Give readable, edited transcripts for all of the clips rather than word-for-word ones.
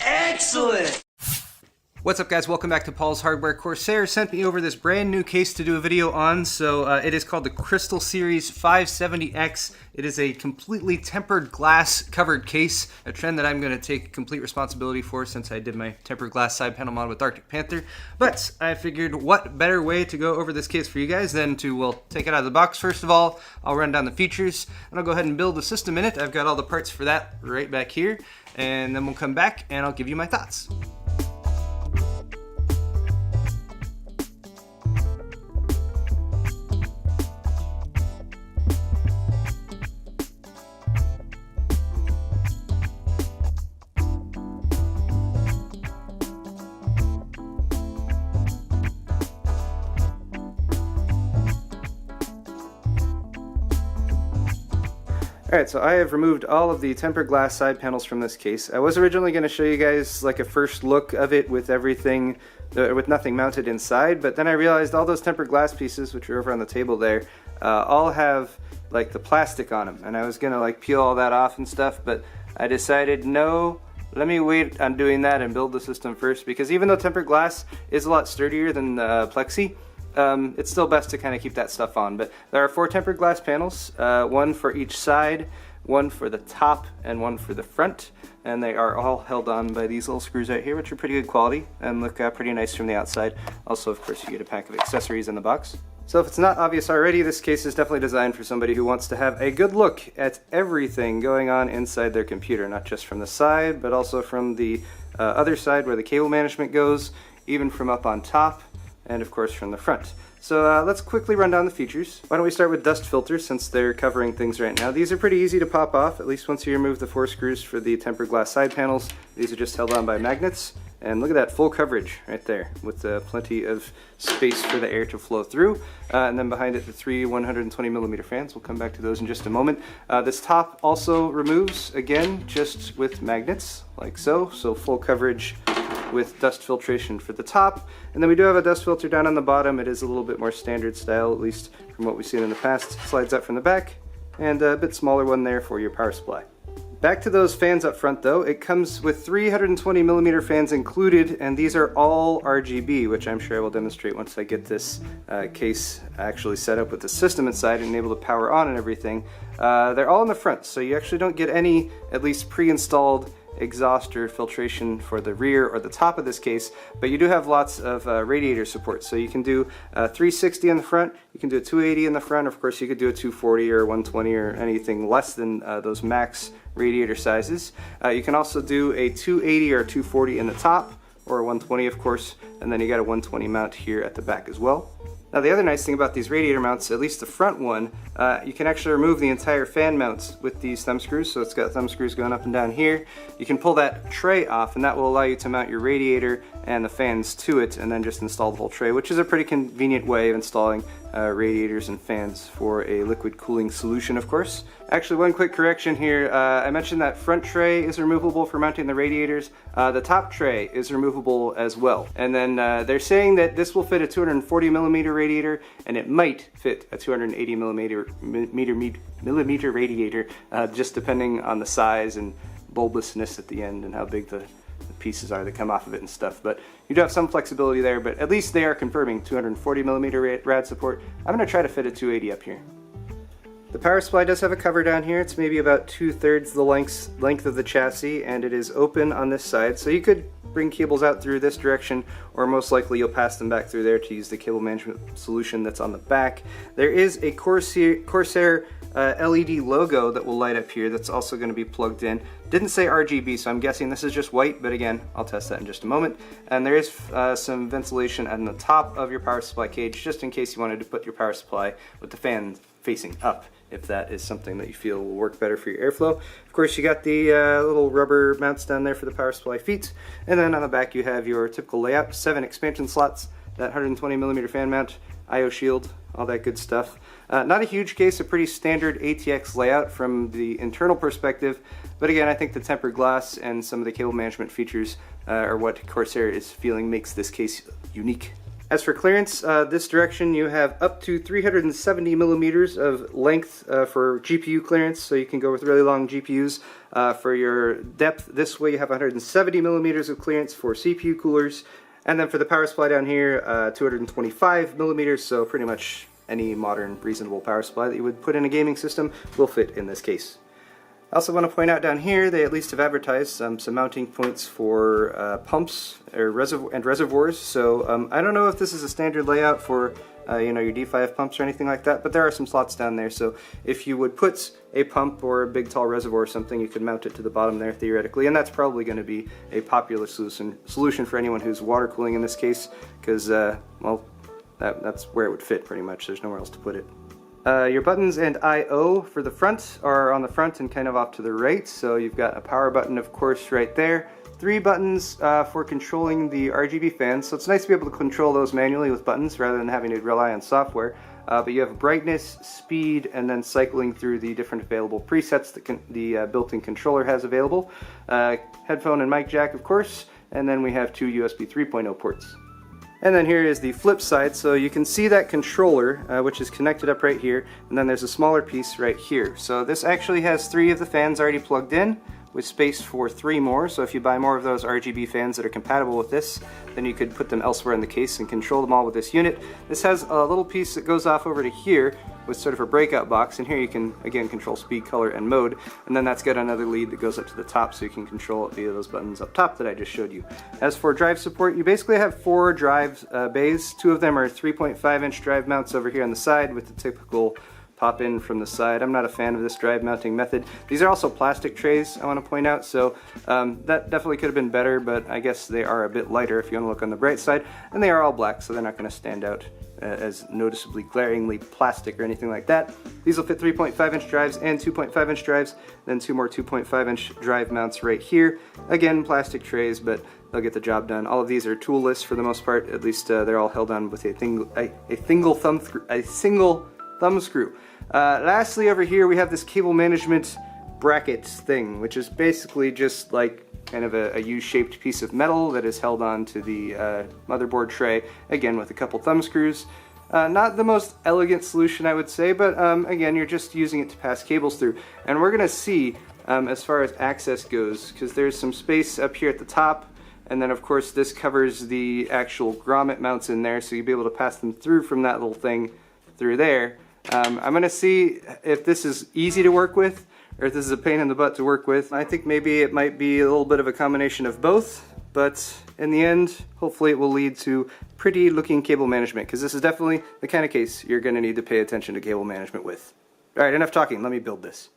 Excellent! What's up guys, welcome back to Paul's Hardware. Corsair sent me over this brand new case to do a video on, so it is called the Crystal Series 570X. It is a completely tempered glass covered case, a trend that I'm going to take complete responsibility for since I did my tempered glass side panel mod with Arctic Panther. But I figured what better way to go over this case for you guys than to, well, take it out of the box first of all. I'll run down the features and I'll go ahead and build the system in it. I've got all the parts for that right back here, and then we'll come back and I'll give you my thoughts. Alright, so I have removed all of the tempered glass side panels from this case. I was originally going to show you guys like a first look of it with everything, with nothing mounted inside, but then I realized all those tempered glass pieces, which are over on the table there, all have like the plastic on them, and I was going to like peel all that off and stuff, but I decided no, let me wait on doing that and build the system first, because even though tempered glass is a lot sturdier than plexi, it's still best to kind of keep that stuff on. But there are 4 tempered glass panels, one for each side, one for the top, and one for the front, and they are all held on by these little screws right here, which are pretty good quality and look pretty nice from the outside. Also, of course, you get a pack of accessories in the box. So if it's not obvious already, this case is definitely designed for somebody who wants to have a good look at everything going on inside their computer, not just from the side, but also from the other side where the cable management goes, even from up on top, and of course from the front. So let's quickly run down the features. Why don't we start with dust filters, since they're covering things right now. These are pretty easy to pop off, at least once you remove the 4 screws for the tempered glass side panels. These are just held on by magnets, and look at that full coverage right there, with plenty of space for the air to flow through. And then behind it, the 3 120mm fans. We'll come back to those in just a moment. This top also removes, again, just with magnets, like so. So full coverage with dust filtration for the top, and then we do have a dust filter down on the bottom. It is a little bit more standard style, at least from what we've seen in the past. Slides out from the back, and a bit smaller one there for your power supply. Back to those fans up front though, it comes with 320mm fans included, and these are all RGB, which I'm sure I will demonstrate once I get this case actually set up with the system inside and able to power on and everything. They're all in the front, so you actually don't get any, at least pre-installed, exhaust or filtration for the rear or the top of this case, but you do have lots of radiator support. So you can do 360 in the front, you can do a 280 in the front, of course you could do a 240 or 120 or anything less than those max radiator sizes. You can also do a 280 or 240 in the top, or a 120 of course, and then you got a 120 mount here at the back as well. Now the other nice thing about these radiator mounts, at least the front one, you can actually remove the entire fan mounts with these thumb screws. So it's got thumb screws going up and down here. You can pull that tray off, and that will allow you to mount your radiator and the fans to it, and then just install the whole tray, which is a pretty convenient way of installing radiators and fans for a liquid cooling solution, of course. Actually, one quick correction here. I mentioned that front tray is removable for mounting the radiators. The top tray is removable as well. And then they're saying that this will fit a 240mm radiator, and it might fit a 280mm radiator, just depending on the size and bulbousness at the end and how big the pieces are that come off of it and stuff. But you do have some flexibility there, but at least they are confirming 240mm rad support. I'm going to try to fit a 280 up here. The power supply does have a cover down here. It's maybe about 2/3 the length of the chassis, and it is open on this side, so you could bring cables out through this direction, or most likely you'll pass them back through there to use the cable management solution that's on the back. There is a Corsair LED logo that will light up here that's also going to be plugged in. Didn't say RGB, so I'm guessing this is just white, but again, I'll test that in just a moment. And there is some ventilation on the top of your power supply cage, just in case you wanted to put your power supply with the fan facing up, if that is something that you feel will work better for your airflow. Of course, you got the little rubber mounts down there for the power supply feet, and then on the back you have your typical layout, 7 expansion slots, that 120mm fan mount, I/O shield, all that good stuff. Not a huge case, a pretty standard ATX layout from the internal perspective, but again, I think the tempered glass and some of the cable management features are what Corsair is feeling makes this case unique. As for clearance, this direction you have up to 370 millimeters of length for GPU clearance, so you can go with really long GPUs. For your depth, this way you have 170 millimeters of clearance for CPU coolers. And then for the power supply down here, 225 millimeters, so pretty much any modern reasonable power supply that you would put in a gaming system will fit in this case. I also want to point out down here, they at least have advertised some mounting points for pumps or reservoirs. So I don't know if this is a standard layout for you know, your D5 pumps or anything like that, but there are some slots down there. So if you would put a pump or a big tall reservoir or something, you could mount it to the bottom there theoretically, and that's probably going to be a popular solution for anyone who's water cooling in this case, because well, that's where it would fit pretty much. There's nowhere else to put it. Your buttons and I/O for the front are on the front and kind of off to the right. So you've got a power button, of course, right there. 3 buttons for controlling the RGB fans. So it's nice to be able to control those manually with buttons rather than having to rely on software. But you have brightness, speed, and then cycling through the different available presets that the built-in controller has available. Headphone and mic jack, of course. And then we have 2 USB 3.0 ports. And then here is the flip side, so you can see that controller, which is connected up right here, and then there's a smaller piece right here. So this actually has 3 of the fans already plugged in, with space for 3 more, so if you buy more of those RGB fans that are compatible with this, then you could put them elsewhere in the case and control them all with this unit. This has a little piece that goes off over to here with sort of a breakout box, and here you can again control speed, color, and mode, and then that's got another lead that goes up to the top so you can control it via those buttons up top that I just showed you. As for drive support, you basically have 4 drive bays. 2 of them are 3.5-inch drive mounts over here on the side with the typical pop in from the side. I'm not a fan of this drive mounting method. These are also plastic trays, I want to point out, so that definitely could have been better, but I guess they are a bit lighter if you want to look on the bright side, and they are all black, so they're not going to stand out as noticeably glaringly plastic or anything like that. These will fit 3.5-inch drives and 2.5-inch drives, then 2 more 2.5-inch drive mounts right here. Again, plastic trays, but they'll get the job done. All of these are toolless for the most part, at least they're all held on with a single thumb screw. Lastly, over here we have this cable management bracket thing, which is basically just like kind of a U-shaped piece of metal that is held on to the motherboard tray, again with a couple thumb screws. Not the most elegant solution, I would say, but again, you're just using it to pass cables through. And we're going to see, as far as access goes, because there's some space up here at the top, and then of course this covers the actual grommet mounts in there, so you'll be able to pass them through from that little thing through there. I'm going to see if this is easy to work with or if this is a pain in the butt to work with. I think maybe it might be a little bit of a combination of both, but in the end, hopefully it will lead to pretty looking cable management, because this is definitely the kind of case you're going to need to pay attention to cable management with. Alright, enough talking, let me build this.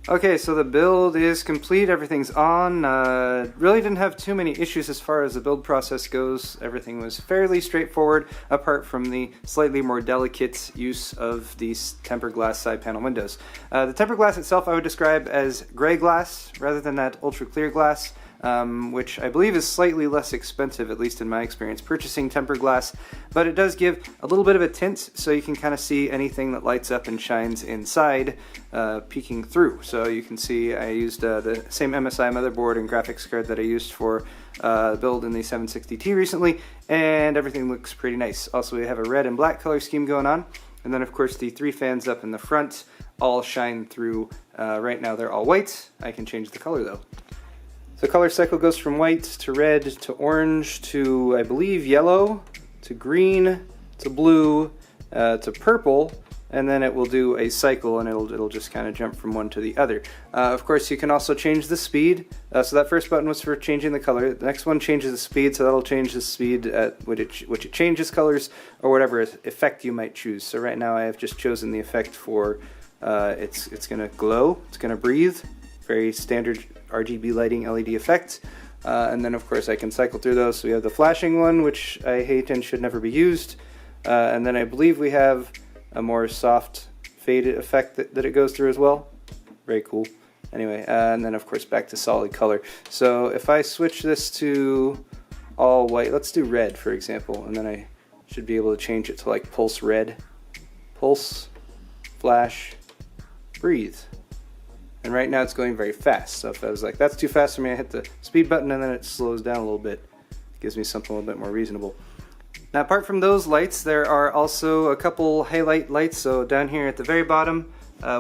Okay, so the build is complete, everything's on. Really didn't have too many issues as far as the build process goes. Everything was fairly straightforward, apart from the slightly more delicate use of these tempered glass side panel windows. The tempered glass itself I would describe as gray glass rather than that ultra clear glass. Which I believe is slightly less expensive, at least in my experience, purchasing tempered glass, but it does give a little bit of a tint, so you can kind of see anything that lights up and shines inside peeking through. So you can see I used the same MSI motherboard and graphics card that I used for build in the 760T recently, and everything looks pretty nice. Also, we have a red and black color scheme going on, and then of course the 3 fans up in the front all shine through. Right now they're all white. I can change the color though. The color cycle goes from white to red to orange to, I believe, yellow to green to blue to purple, and then it will do a cycle and it'll just kind of jump from one to the other. Of course, you can also change the speed. So that first button was for changing the color. The next one changes the speed, so that'll change the speed at which it changes colors or whatever effect you might choose. So right now I have just chosen the effect for it's going to glow, it's going to breathe, very standard RGB lighting LED effect, and then of course I can cycle through those. So we have the flashing one, which I hate and should never be used, and then I believe we have a more soft faded effect that it goes through as well. Very cool. Anyway, and then of course back to solid color. So if I switch this to all white, let's do red for example, and then I should be able to change it to like pulse red, pulse, flash, breathe. And right now it's going very fast, so if I was like, that's too fast for me, I hit the speed button and then it slows down a little bit. Gives me something a little bit more reasonable. Now apart from those lights, there are also a couple highlight lights. So down here at the very bottom,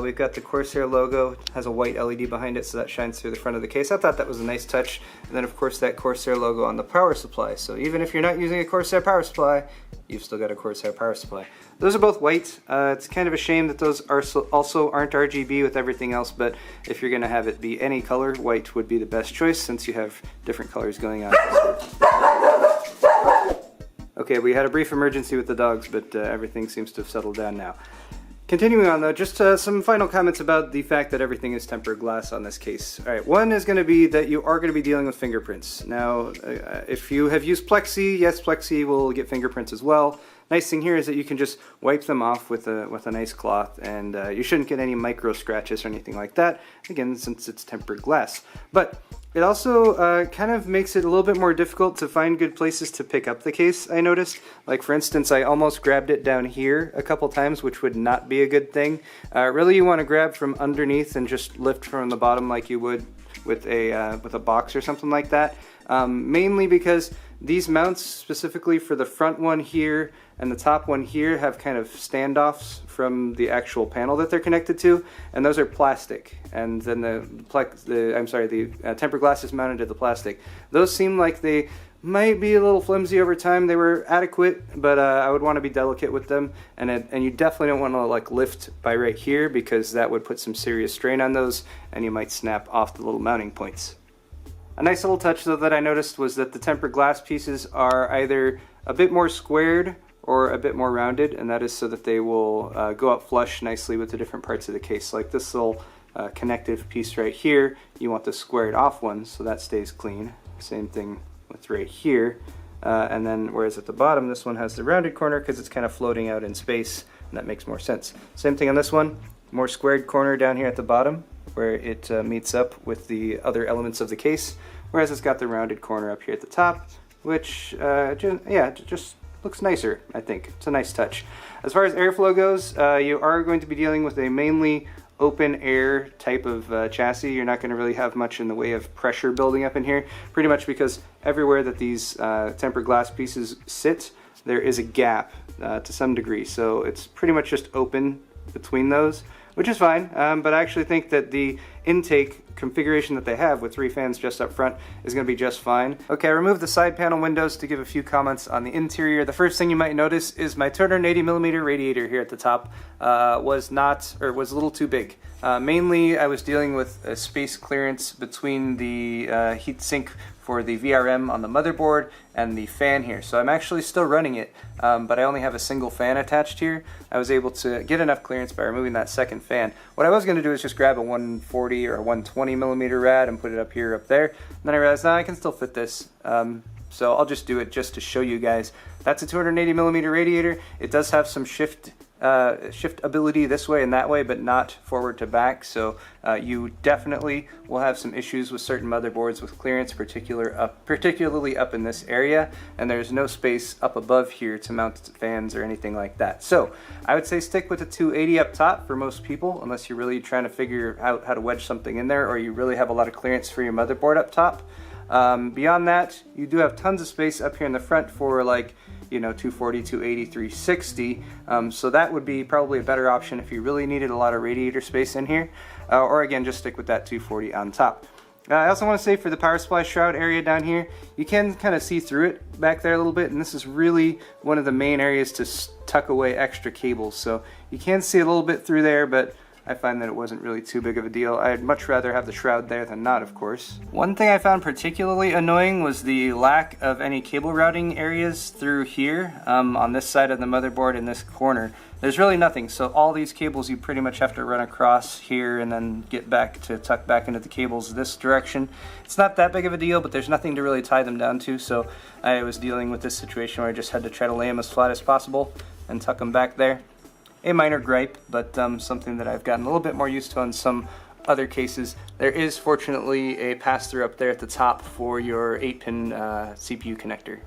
we've got the Corsair logo. It has a white LED behind it, so that shines through the front of the case. I thought that was a nice touch. And then of course that Corsair logo on the power supply. So even if you're not using a Corsair power supply, you've still got a Corsair power supply. Those are both white. It's kind of a shame that those also aren't RGB with everything else, but if you're going to have it be any color, white would be the best choice since you have different colors going on. Okay, we had a brief emergency with the dogs, but everything seems to have settled down now. Continuing on though, just some final comments about the fact that everything is tempered glass on this case. Alright, one is going to be that you are going to be dealing with fingerprints. Now, if you have used Plexi, yes, Plexi will get fingerprints as well. Nice thing here is that you can just wipe them off with a nice cloth, and you shouldn't get any micro scratches or anything like that, again, since it's tempered glass. But it also kind of makes it a little bit more difficult to find good places to pick up the case, I noticed. Like for instance, I almost grabbed it down here a couple times, which would not be a good thing. Really you want to grab from underneath and just lift from the bottom like you would with a box or something like that. Mainly because these mounts, specifically for the front one here and the top one here, have kind of standoffs from the actual panel that they're connected to, and those are plastic. And then the tempered glass is mounted to the plastic. Those seem like they might be a little flimsy over time. They were adequate, but I would want to be delicate with them, and you definitely don't want to like lift by right here, because that would put some serious strain on those, and you might snap off the little mounting points. A nice little touch though that I noticed was that the tempered glass pieces are either a bit more squared or a bit more rounded, and that is so that they will go up flush nicely with the different parts of the case. Like this little connective piece right here, you want the squared off one so that stays clean. Same thing with right here. And then whereas at the bottom this one has the rounded corner because it's kind of floating out in space, and that makes more sense. Same thing on this one, more squared corner down here at the bottom where it meets up with the other elements of the case, whereas it's got the rounded corner up here at the top, which just looks nicer, I think. It's a nice touch. As far as airflow goes, you are going to be dealing with a mainly open air type of chassis. You're not going to really have much in the way of pressure building up in here, pretty much because everywhere that these tempered glass pieces sit, there is a gap to some degree, so it's pretty much just open between those, which is fine, but I actually think that the intake configuration that they have with 3 fans just up front is going to be just fine. Okay, I removed the side panel windows to give a few comments on the interior. The first thing you might notice is my 280mm radiator here at the top was a little too big. Mainly I was dealing with a space clearance between the heatsink for the VRM on the motherboard and the fan here. So I'm actually still running it, but I only have a single fan attached here. I was able to get enough clearance by removing that second fan. What I was going to do is just grab a 140 140 or a 120 millimeter rad and put it up here, up there. And then I realized, no, I can still fit this. So I'll just do it just to show you guys. That's a 280 millimeter radiator. It does have some shift ability this way and that way, but not forward to back. So you definitely will have some issues with certain motherboards with clearance, particularly up in this area. And there's no space up above here to mount fans or anything like that. So I would say stick with the 280 up top for most people, unless you're really trying to figure out how to wedge something in there, or you really have a lot of clearance for your motherboard up top. Beyond that, you do have tons of space up here in the front for, like, you know, 240, 280, 360. So that would be probably a better option if you really needed a lot of radiator space in here. Or again, just stick with that 240 on top. I also want to say for the power supply shroud area down here, you can kind of see through it back there a little bit, and this is really one of the main areas to tuck away extra cables. So you can see a little bit through there, but I find that it wasn't really too big of a deal. I'd much rather have the shroud there than not, of course. One thing I found particularly annoying was the lack of any cable routing areas through here, on this side of the motherboard in this corner. There's really nothing, so all these cables you pretty much have to run across here and then get back to tuck back into the cables this direction. It's not that big of a deal, but there's nothing to really tie them down to, so I was dealing with this situation where I just had to try to lay them as flat as possible and tuck them back there. A minor gripe, but something that I've gotten a little bit more used to on some other cases. There is fortunately a pass-through up there at the top for your 8-pin CPU connector.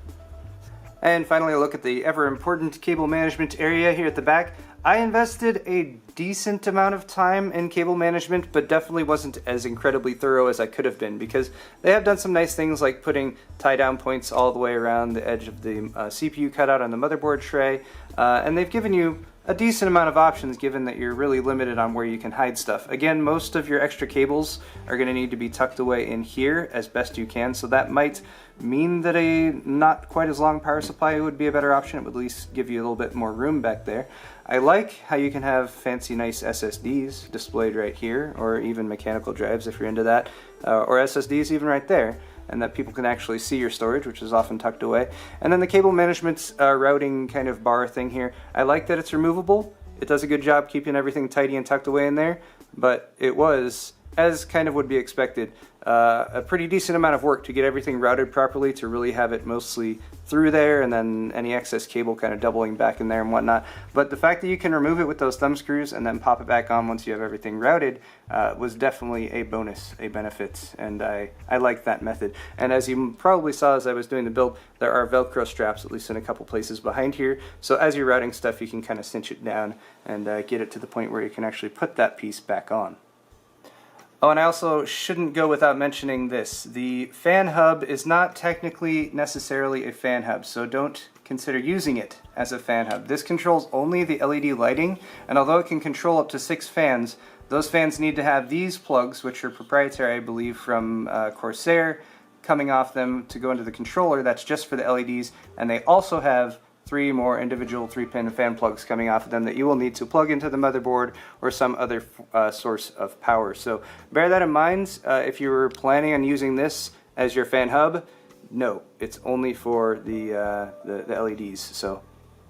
And finally, a look at the ever-important cable management area here at the back. I invested a decent amount of time in cable management, but definitely wasn't as incredibly thorough as I could have been, because they have done some nice things like putting tie-down points all the way around the edge of the CPU cutout on the motherboard tray, and they've given you a decent amount of options given that you're really limited on where you can hide stuff. Again, most of your extra cables are going to need to be tucked away in here as best you can, so that might mean that a not quite as long power supply would be a better option. It would at least give you a little bit more room back there. I like how you can have fancy nice SSDs displayed right here, or even mechanical drives if you're into that, or SSDs even right there, and that people can actually see your storage, which is often tucked away. And then the cable management routing kind of bar thing here, I like that it's removable. It does a good job keeping everything tidy and tucked away in there, but it was, as kind of would be expected, a pretty decent amount of work to get everything routed properly, to really have it mostly through there, and then any excess cable kind of doubling back in there and whatnot. But the fact that you can remove it with those thumb screws and then pop it back on once you have everything routed was definitely a bonus, a benefit, and I like that method. And as you probably saw as I was doing the build, there are Velcro straps, at least in a couple places behind here, so as you're routing stuff you can kind of cinch it down and get it to the point where you can actually put that piece back on. Oh, and I also shouldn't go without mentioning this. The fan hub is not technically necessarily a fan hub, so don't consider using it as a fan hub. This controls only the LED lighting, and although it can control up to 6 fans, those fans need to have these plugs, which are proprietary, I believe, from Corsair, coming off them to go into the controller. That's just for the LEDs, and they also have 3 more individual 3-pin fan plugs coming off of them that you will need to plug into the motherboard or some other source of power. So bear that in mind if you were planning on using this as your fan hub. No, it's only for the LEDs. So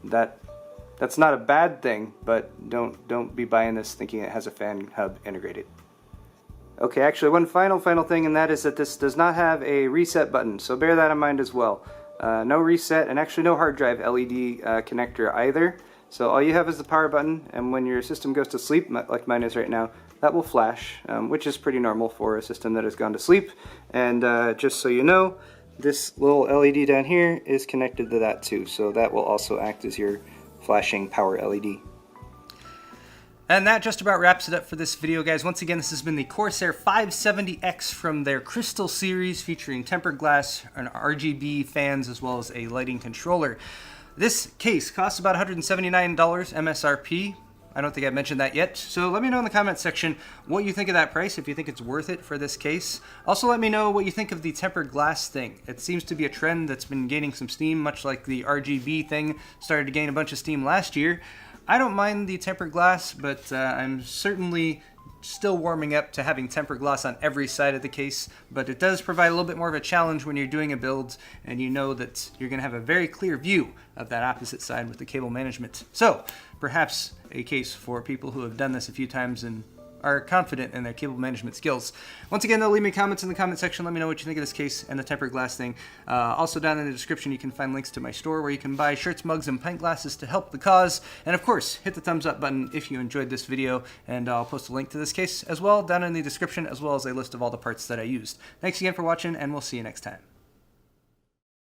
that's not a bad thing, but don't be buying this thinking it has a fan hub integrated. Okay, actually one final thing, and that is that this does not have a reset button, so bear that in mind as well. No reset, and actually no hard drive LED connector either. So all you have is the power button, and when your system goes to sleep, like mine is right now, that will flash, which is pretty normal for a system that has gone to sleep. And just so you know, this little LED down here is connected to that too, so that will also act as your flashing power LED. And that just about wraps it up for this video, guys. Once again, this has been the Corsair 570X from their Crystal series, featuring tempered glass and RGB fans, as well as a lighting controller. This case costs about $179 MSRP. I don't think I mentioned that yet. So let me know in the comments section what you think of that price, if you think it's worth it for this case. Also let me know what you think of the tempered glass thing. It seems to be a trend that's been gaining some steam, much like the RGB thing started to gain a bunch of steam last year. I don't mind the tempered glass, but I'm certainly still warming up to having tempered glass on every side of the case, but it does provide a little bit more of a challenge when you're doing a build and you know that you're going to have a very clear view of that opposite side with the cable management. So perhaps a case for people who have done this a few times and are confident in their cable management skills. Once again, though, leave me comments in the comment section. Let me know what you think of this case and the tempered glass thing. Also, down in the description, you can find links to my store where you can buy shirts, mugs, and pint glasses to help the cause. And of course, hit the thumbs up button if you enjoyed this video, and I'll post a link to this case as well down in the description, as well as a list of all the parts that I used. Thanks again for watching, and we'll see you next time.